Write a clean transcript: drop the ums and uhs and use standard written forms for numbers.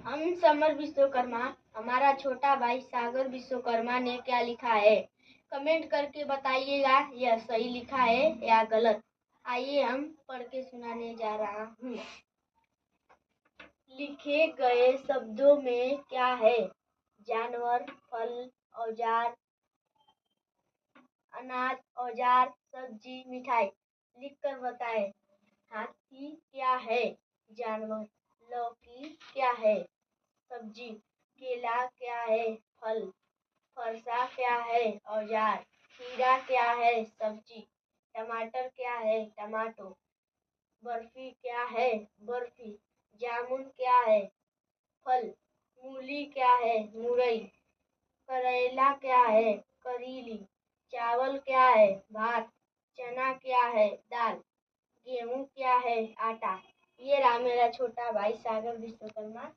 हम समर विश्वकर्मा, हमारा छोटा भाई सागर विश्वकर्मा ने क्या लिखा है? कमेंट करके बताइएगा यह सही लिखा है या गलत। आइए हम पढ़ के सुनाने जा रहा हूँ। लिखे गए शब्दों में क्या है? जानवर, फल, औजार, अनाज, औजार, सब्जी, मिठाई। लिखकर बताएं। हाथी क्या है? जानवर। लौकी क्या है? सब्जी। केला क्या है? फल। फरसा क्या है? औजार। खीरा क्या है? सब्जी। टमाटर क्या है? टमाटो। बर्फी क्या है? बर्फी। जामुन क्या है? फल। मूली क्या है? मुरई। करेला क्या है? करीली। चावल क्या है? भात। चना क्या है? दाल। गेहूं क्या है? आटा। ये रहा मेरा छोटा भाई सागर विश्वकर्मा।